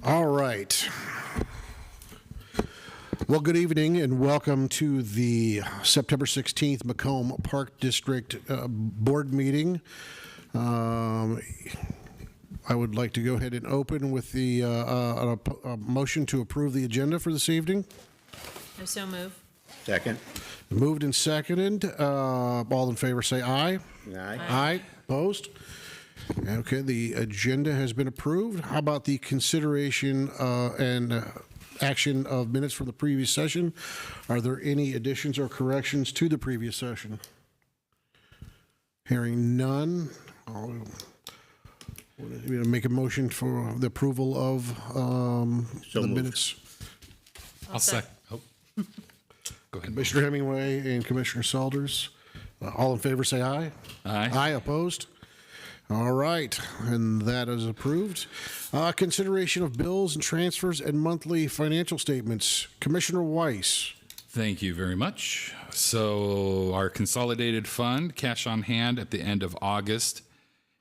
All right. Well, good evening and welcome to the September 16th Macomb Park District Board meeting. I would like to go ahead and open with the a motion to approve the agenda for this evening. I so move. Second. Moved and seconded. All in favor say aye. Aye. Aye. Opposed? Okay, the agenda has been approved. How about the consideration and action of minutes from the previous session? Are there any additions or corrections to the previous session? Hearing none, I'll make a motion for the approval of So the moved. minutes. I'll second. Oh. Go ahead. Commissioner Hemingway and Commissioner Selders. All in favor say aye. Aye. Aye, opposed? All right, and that is approved. Consideration of bills and transfers and monthly financial statements. Commissioner Weiss. Thank you very much. So our consolidated fund, cash on hand at the end of August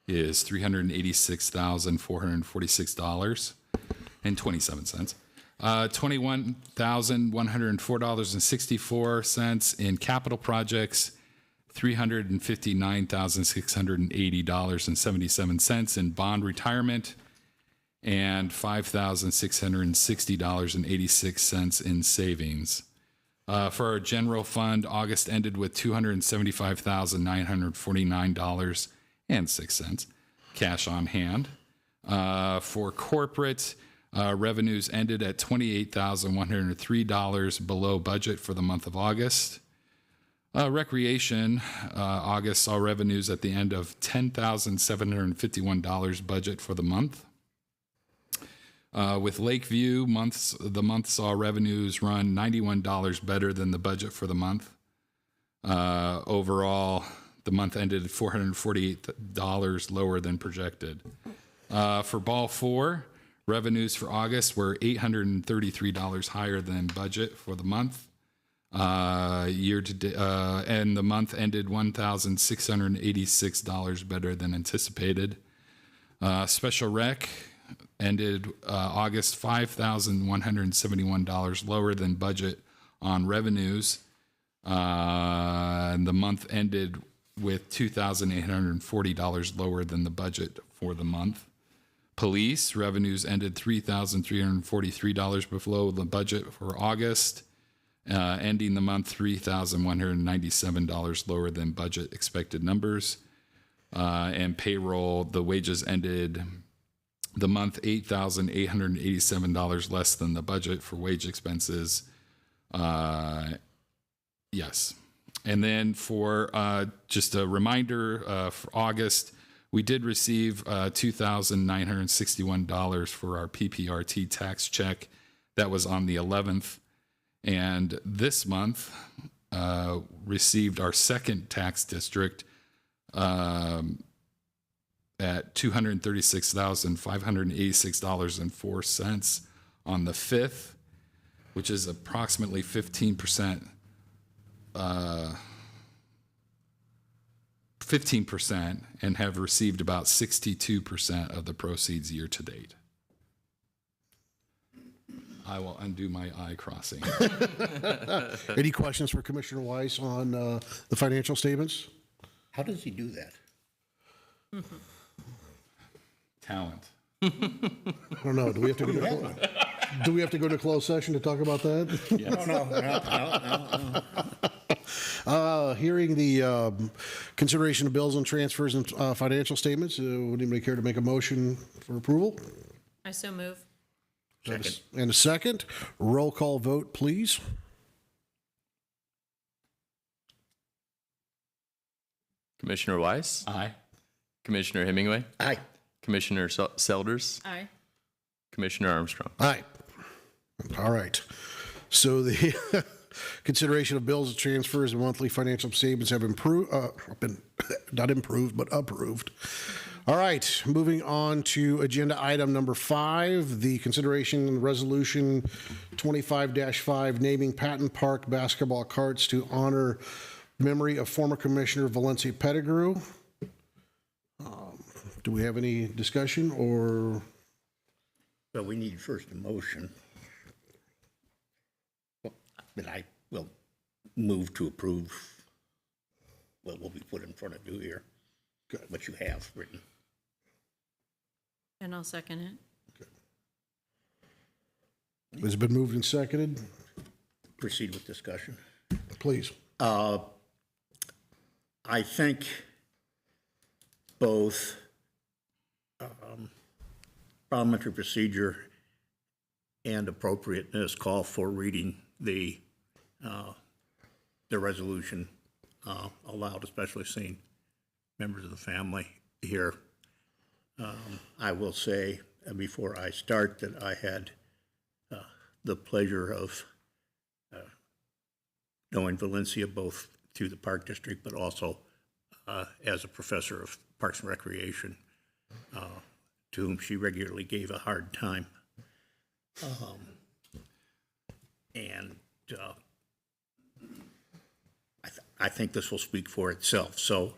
is $386,446.27. $21,104.64 in capital projects, $359,680.77 in bond retirement, and $5,660.86 in savings. For our general fund, August ended with $275,949.06 cash on hand. For corporate, revenues ended at $28,103 below budget for the month of August. Recreation, August saw revenues at the end of $10,751 budget for the month. With Lakeview, the month saw revenues run $91 better than the budget for the month. Overall, the month ended at $448 lower than projected. For Ball 4, revenues for August were $833 higher than budget for the month. Year to date, and the month ended $1,686 better than anticipated. Special Rec ended August $5,171 lower than budget on revenues. And the month ended with $2,840 lower than the budget for the month. Police revenues ended $3,343 below the budget for August. Ending the month $3,197 lower than budget expected numbers. And payroll, the wages ended the month $8,887 less than the budget for wage expenses. Yes. And then for just a reminder, for August, we did receive $2,961 for our PPRT tax check. That was on the 11th. And this month, received our second tax district at $236,586.04 on the 5th, which is approximately 15%. 15%, and have received about 62% of the proceeds year to date. I will undo my eye crossing. Any questions for Commissioner Weiss on the financial statements? How does he do that? Talent. I don't know. Do we have to go to closed session to talk about that? Yes. No. Hearing the consideration of bills and transfers and financial statements, would anybody care to make a motion for approval? I so move. Second. And a second. Roll call vote, please. Commissioner Weiss, Aye. Commissioner Hemingway, Aye. Commissioner Selders, Aye. Commissioner Armstrong. Aye. All right. So the consideration of bills and transfers and monthly financial statements have been not improved, but approved. All right, moving on to agenda item number 5, the consideration and resolution 25-5 naming Patton Park basketball courts to honor memory of former Commissioner Valencia Pettigrew. Do we have any discussion or? But we need first a motion. But I will move to approve what will be put in front of you here. Good. What you have written. And I'll second it. Has it been moved and seconded? Proceed with discussion. Please. I think both parliamentary procedure and appropriateness call for reading the resolution aloud, especially seeing members of the family here. I will say before I start that I had the pleasure of knowing Valencia both through the Park District, but also as a professor of Parks and Recreation, to whom she regularly gave a hard time. I think this will speak for itself. So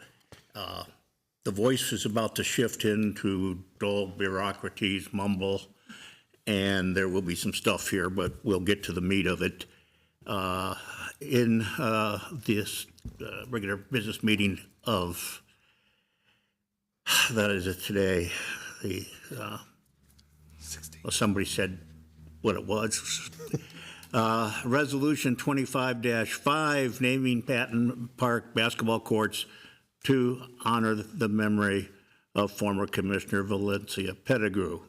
the voice is about to shift into dull bureaucraties, mumble, and there will be some stuff here, but we'll get to the meat of it. In this regular business meeting of, that is it today, the, well, somebody said what it was. Resolution 25-5, naming Patton Park basketball courts to honor the memory of former Commissioner Valencia Pettigrew.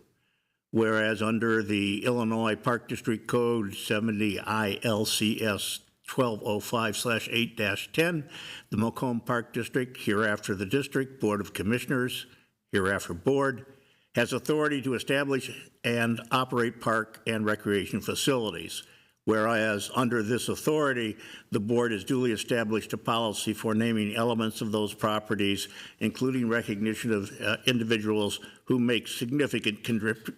Whereas under the Illinois Park District Code 70 ILCS 1205/8-10, the Macomb Park District, hereafter the District Board of Commissioners, hereafter Board, has authority to establish and operate park and recreation facilities. Whereas under this authority, the board has duly established a policy for naming elements of those properties, including recognition of individuals who make significant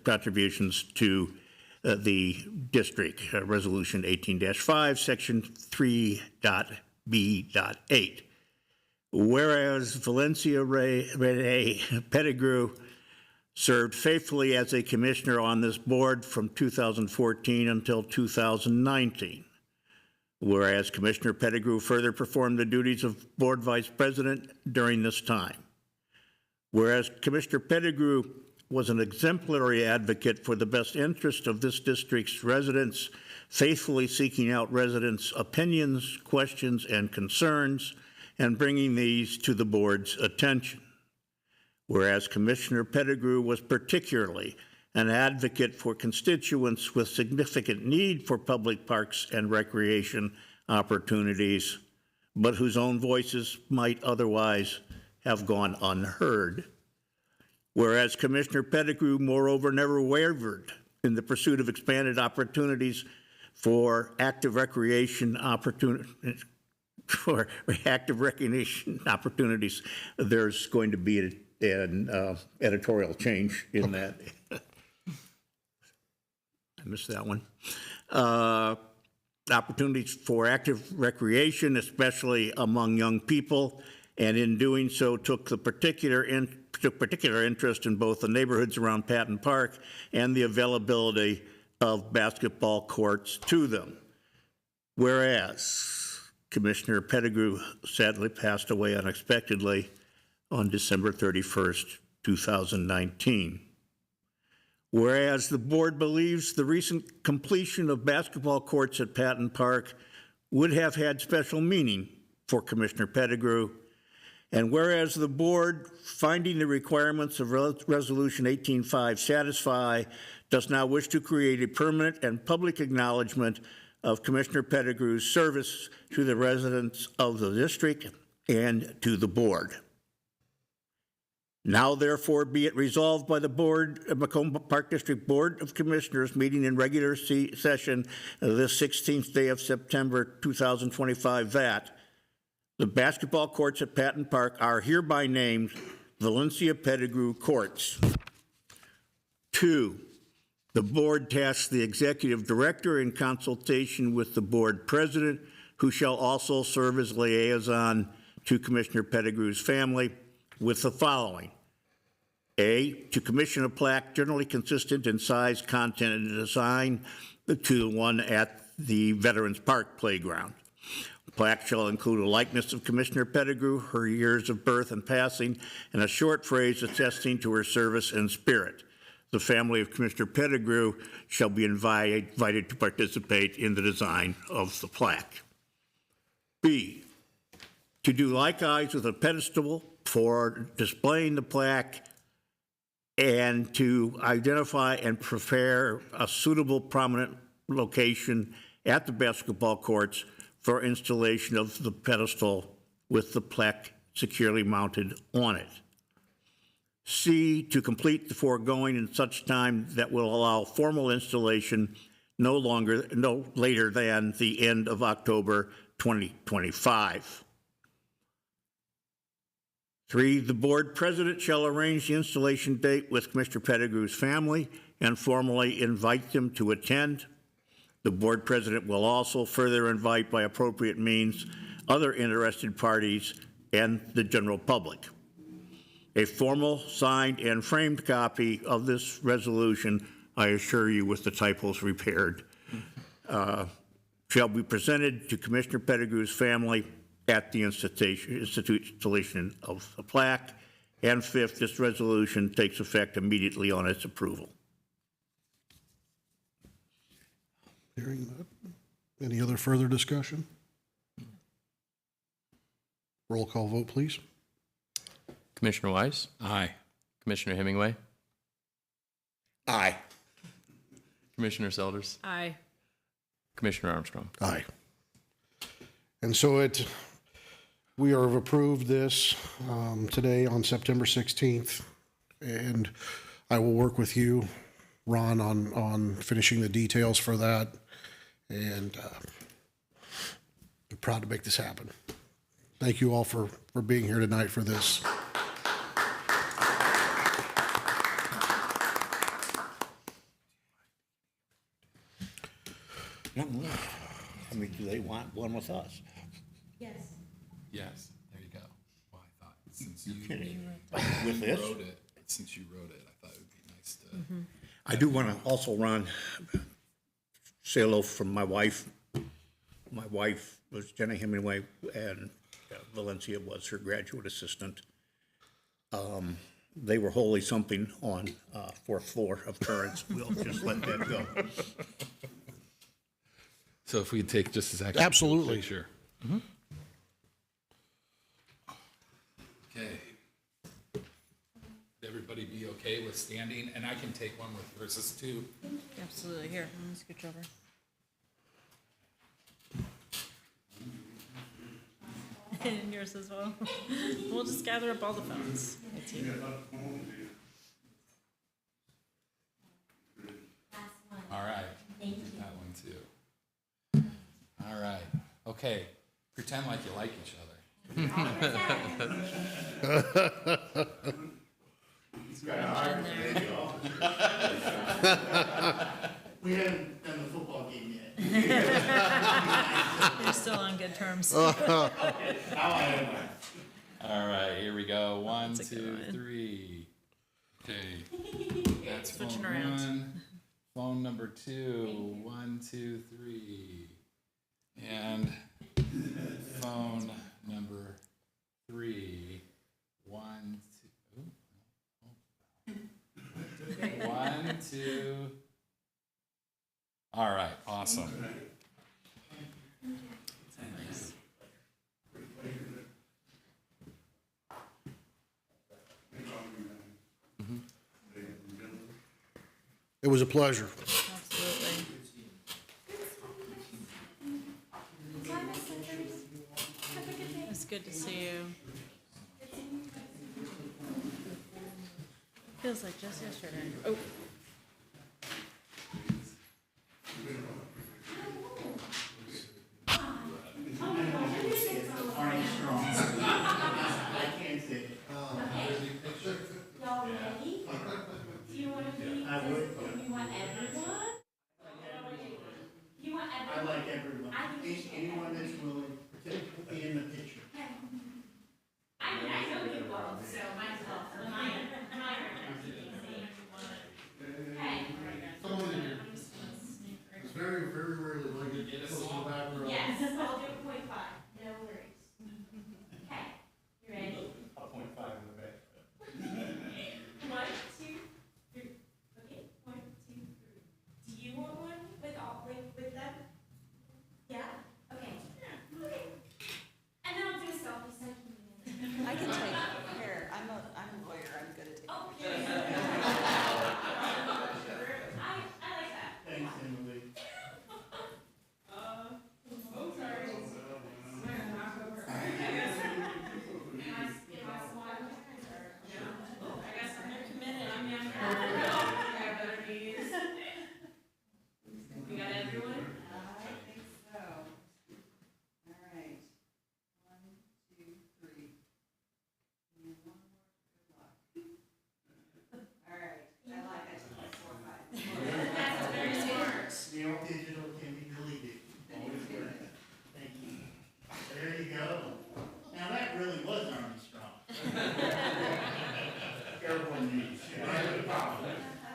contributions to the district. Resolution 18-5, Section 3.B.8. Whereas Valencia Renee Pettigrew served faithfully as a commissioner on this board from 2014 until 2019. Whereas Commissioner Pettigrew further performed the duties of board vice president during this time. Whereas Commissioner Pettigrew was an exemplary advocate for the best interest of this district's residents, faithfully seeking out residents' opinions, questions, and concerns, and bringing these to the board's attention. Whereas Commissioner Pettigrew was particularly an advocate for constituents with significant need for public parks and recreation opportunities, but whose own voices might otherwise have gone unheard. Whereas Commissioner Pettigrew, moreover, never wavered in the pursuit of expanded opportunities for active recreation opportunities. There's going to be an editorial change in that. I missed that one. Opportunities for active recreation, especially among young people, and in doing so took particular interest in both the neighborhoods around Patton Park and the availability of basketball courts to them. Whereas Commissioner Pettigrew sadly passed away unexpectedly on December 31st, 2019. Whereas the board believes the recent completion of basketball courts at Patton Park would have had special meaning for Commissioner Pettigrew, and whereas the board, finding the requirements of Resolution 18-5 satisfy, does now wish to create a permanent and public acknowledgement of Commissioner Pettigrew's service to the residents of the district and to the board. Now, therefore, be it resolved by the board, Macomb Park District Board of Commissioners meeting in regular session this 16th day of September 2025 that the basketball courts at Patton Park are hereby named Valencia Pettigrew Courts. 2, the board tasks the executive director in consultation with the board president, who shall also serve as liaison to Commissioner Pettigrew's family, with the following. A, to commission a plaque generally consistent in size, content, and design to the one at the Veterans Park Playground. The plaque shall include a likeness of Commissioner Pettigrew, her years of birth and passing, and a short phrase attesting to her service and spirit. The family of Commissioner Pettigrew shall be invited to participate in the design of the plaque. B, to do likewise with a pedestal for displaying the plaque and to identify and prepare a suitable prominent location at the basketball courts for installation of the pedestal with the plaque securely mounted on it. C, to complete the foregoing in such time that will allow formal installation no later than the end of October 2025. 3, the board president shall arrange the installation date with Commissioner Pettigrew's family and formally invite them to attend. The board president will also further invite by appropriate means other interested parties and the general public. A formal, signed, and framed copy of this resolution, I assure you with the typos repaired, shall be presented to Commissioner Pettigrew's family at the installation of the plaque. And 5th, this resolution takes effect immediately on its approval. Hearing that. Any other further discussion? Roll call vote, please. Commissioner Weiss, Aye. Commissioner Hemingway, Aye. Commissioner Selders, Aye. Commissioner Armstrong. Aye. And so we have approved this today on September 16th, and I will work with you, Ron, on finishing the details for that, and I'm proud to make this happen. Thank you all for being here tonight for this. I mean, do they want one with us? Yes. Yes, there you go. Well, I thought since you With this? wrote it, I thought it would be nice to. I do want to also, Ron, say hello from my wife. My wife was Jenna Hemingway, and Valencia was her graduate assistant. They were wholly something on 4th floor of Currents. We'll just let that go. So if we could take just a second. Absolutely. Sure. Okay. Would everybody be okay with standing? And I can take one with versus two. Absolutely. Here, let me scooch over. And yours as well. We'll just gather up all the phones. All right. That one too. All right. Okay. Pretend like you like each other. We haven't done the football game yet. They're still on good terms. All right. Here we go. 1, That's a 2, good one. 3. Okay. That's phone Switching around. 1. Phone number 2. 1, 2, 3. And phone number 3. 1, 2. 1, 2. All right. Awesome. It was a pleasure. Absolutely. It's good to see you. Feels like just yesterday. Oh. Y'all ready? Do you want to be? You want everyone? You want everyone? I like everyone. Anyone that's willing to be in the picture. I mean, I know you both, so might as well. Mine.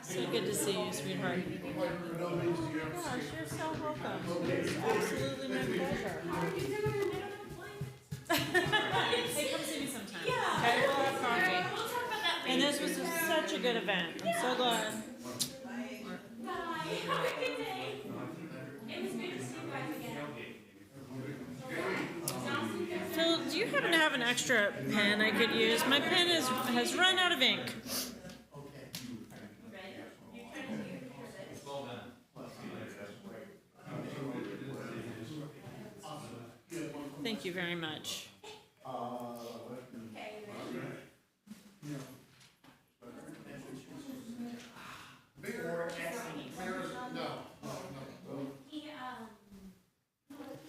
So good to see you, sweetheart. Gosh, you're so welcome. It's absolutely my pleasure. Hey, come see me sometime. Okay, we'll have coffee. And this was such a good event. I'm so glad. Phil, do you happen to have an extra pen I could use? My pen has run out of ink. Thank you very much.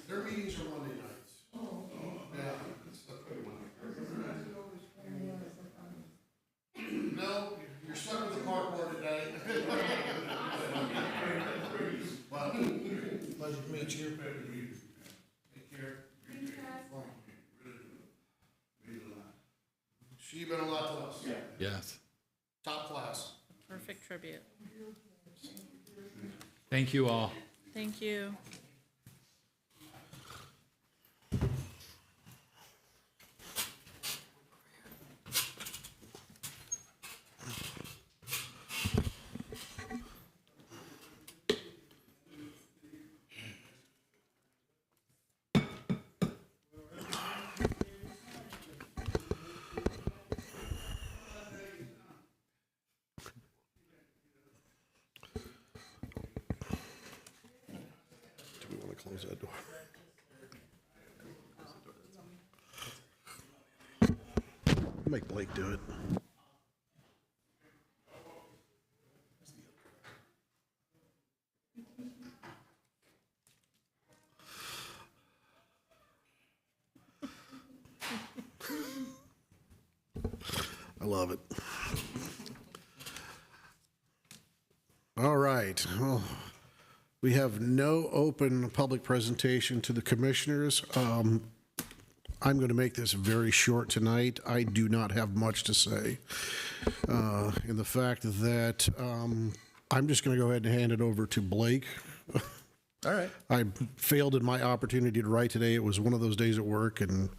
Their meetings are Monday nights. No, you're stuck with the park board today. Well, pleasure to meet you. Take care. She been a lot to us. Yes. Top class. Perfect tribute. Thank you all. Thank you. Do we want to close that door? Make Blake do it. I love it. All right. Well, we have no open public presentation to the commissioners. I'm going to make this very short tonight. I do not have much to say. In the fact that I'm just going to go ahead and hand it over to Blake. All right. I failed in my opportunity to write today. It was one of those days at work, and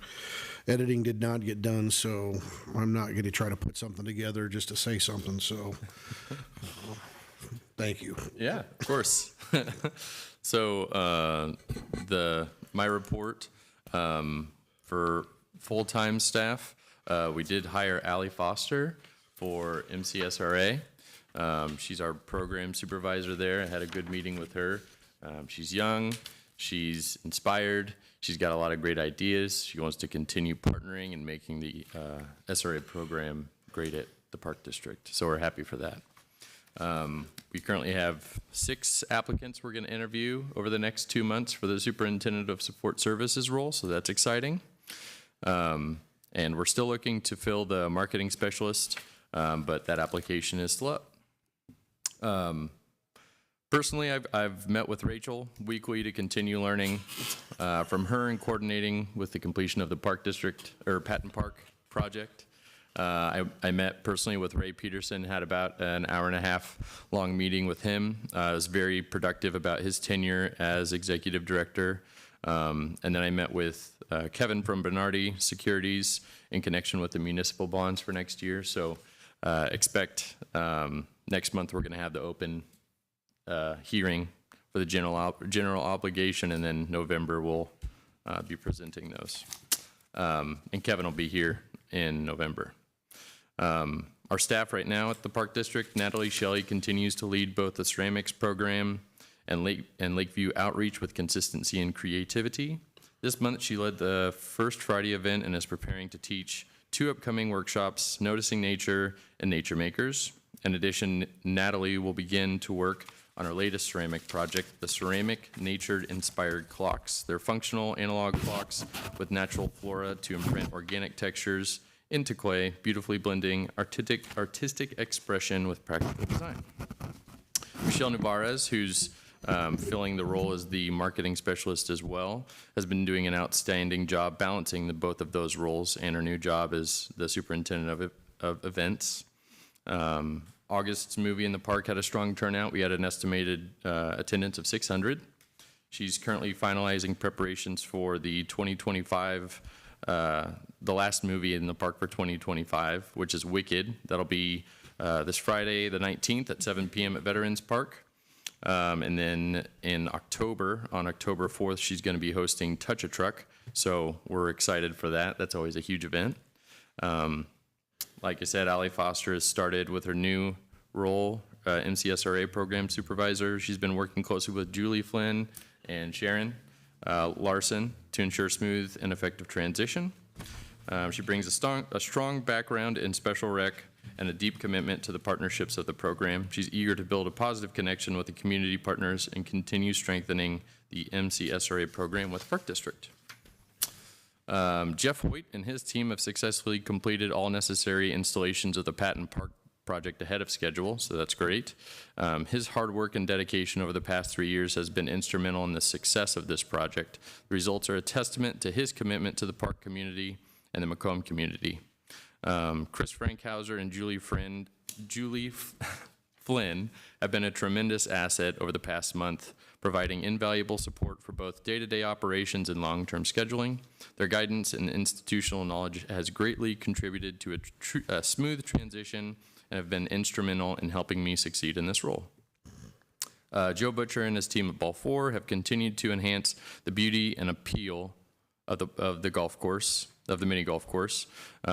editing did not get done, so I'm not going to try to put something together just to say something. So thank you. Yeah, of course. So my report for full-time staff, we did hire Allie Foster for MCSRA. She's our program supervisor there. I had a good meeting with her. She's young, she's inspired, she's got a lot of great ideas. She wants to continue partnering and making the SRA program great at the Park District. So we're happy for that. We currently have 6 applicants we're going to interview over the next 2 months for the Superintendent of Support Services role, so that's exciting. And we're still looking to fill the marketing specialist, but that application is still up. Personally, I've met with Rachel weekly to continue learning from her and coordinating with the completion of the Park District or Patton Park project. I met personally with Ray Peterson, had about an hour-and-a-half long meeting with him. I was very productive about his tenure as executive director. And then I met with Kevin from Bernardi Securities in connection with the municipal bonds for next year. So expect next month we're going to have the open hearing for the general obligation, and then November we'll be presenting those. And Kevin will be here in November. Our staff right now at the Park District, Natalie Shelley continues to lead both the ceramics program and Lakeview outreach with consistency and creativity. This month she led the First Friday event and is preparing to teach 2 upcoming workshops, Noticing Nature and Nature Makers. In addition, Natalie will begin to work on our latest ceramic project, the Ceramic Nature-Inspired Clocks. They're functional analog clocks with natural flora to imprint organic textures into clay, beautifully blending artistic expression with practical design. Michelle Nuvarez, who's filling the role as the marketing specialist as well, has been doing an outstanding job balancing both of those roles and her new job as the superintendent of events. August's movie in the park had a strong turnout. We had an estimated attendance of 600. She's currently finalizing preparations for the 2025, the last movie in the park for 2025, which is Wicked. That'll be this Friday, the 19th at 7 p.m. at Veterans Park. And then in October, on October 4th, she's going to be hosting Touch a Truck. So we're excited for that. That's always a huge event. Like I said, Allie Foster has started with her new role, MCSRA program supervisor. She's been working closely with Julie Flynn and Sharon Larson to ensure smooth and effective transition. She brings a strong background in special rec and a deep commitment to the partnerships of the program. She's eager to build a positive connection with the community partners and continue strengthening the MCSRA program with Park District. Jeff Hoyt and his team have successfully completed all necessary installations of the Patton Park project ahead of schedule, so that's great. His hard work and dedication over the past 3 years has been instrumental in the success of this project. The results are a testament to his commitment to the park community and the Macomb community. Chris Frankhauser and Julie Flynn have been a tremendous asset over the past month, providing invaluable support for both day-to-day operations and long-term scheduling. Their guidance and institutional knowledge has greatly contributed to a smooth transition and have been instrumental in helping me succeed in this role. Joe Butcher and his team at Ball 4 have continued to enhance the beauty and appeal of the golf course, of the mini golf course.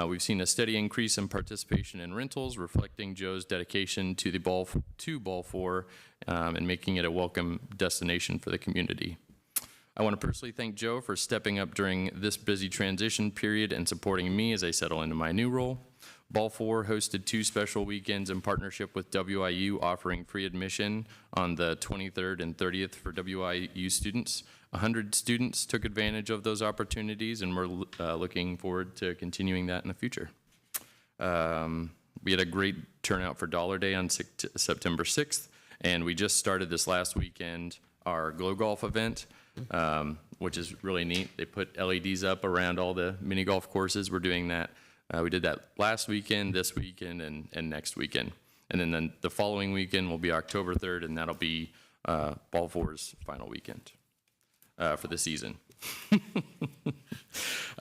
We've seen a steady increase in participation in rentals, reflecting Joe's dedication to Ball 4 and making it a welcome destination for the community. I want to personally thank Joe for stepping up during this busy transition period and supporting me as I settle into my new role. Ball 4 hosted 2 special weekends in partnership with WIU, offering free admission on the 23rd and 30th for WIU students. 100 students took advantage of those opportunities, and we're looking forward to continuing that in the future. We had a great turnout for Dollar Day on September 6th, and we just started this last weekend our Glow Golf event, which is really neat. They put LEDs up around all the mini golf courses. We're doing that. We did that last weekend, this weekend, and next weekend. And then the following weekend will be October 3rd, and that'll be Ball 4's final weekend for the season.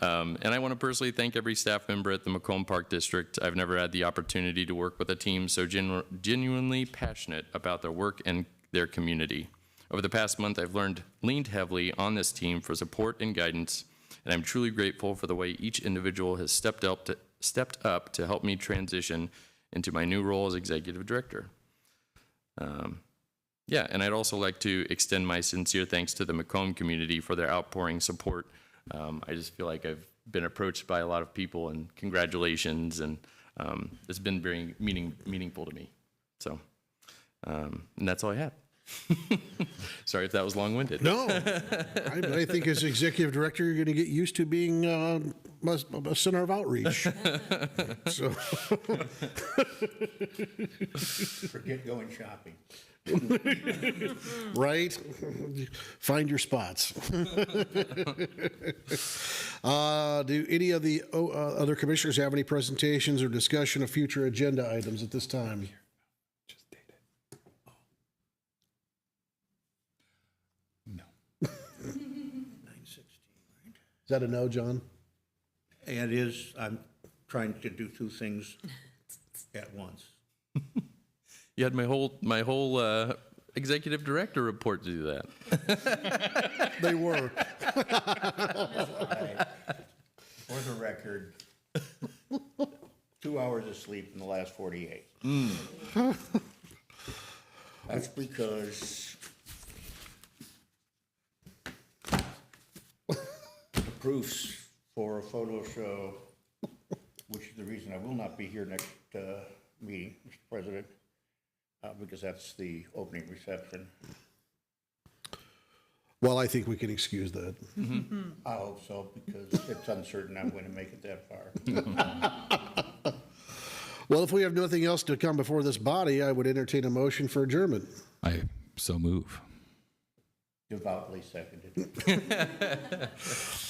And I want to personally thank every staff member at the Macomb Park District. I've never had the opportunity to work with a team so genuinely passionate about their work and their community. Over the past month, I've leaned heavily on this team for support and guidance, and I'm truly grateful for the way each individual has stepped up to help me transition into my new role as executive director. And I'd also like to extend my sincere thanks to the Macomb community for their outpouring support. I just feel like I've been approached by a lot of people, and congratulations, and it's been very meaningful to me. So, and that's all I have. Sorry if that was long-winded. No, I think as executive director, you're going to get used to being a center of outreach. So, Forget going shopping. right? Find your spots. Do any of the other commissioners have any presentations or discussion of future agenda items at this time? Is that a no, John? And it is, I'm trying to do 2 things at once. You had my whole executive director report to do that. They were. For the record, 2 hours of sleep in the last 48. That's because the proofs for a photo show, which is the reason I will not be here next meeting, Mr. President, because that's the opening reception. Well, I think we can excuse that. I hope so, because it's uncertain I'm going to make it that far. Well, if we have nothing else to come before this body, I would entertain a motion for adjournment. I so move. Devoutly seconded.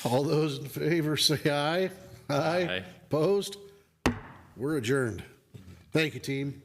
All those in favor say aye. Aye. Aye. Opposed? We're adjourned. Thank you, team.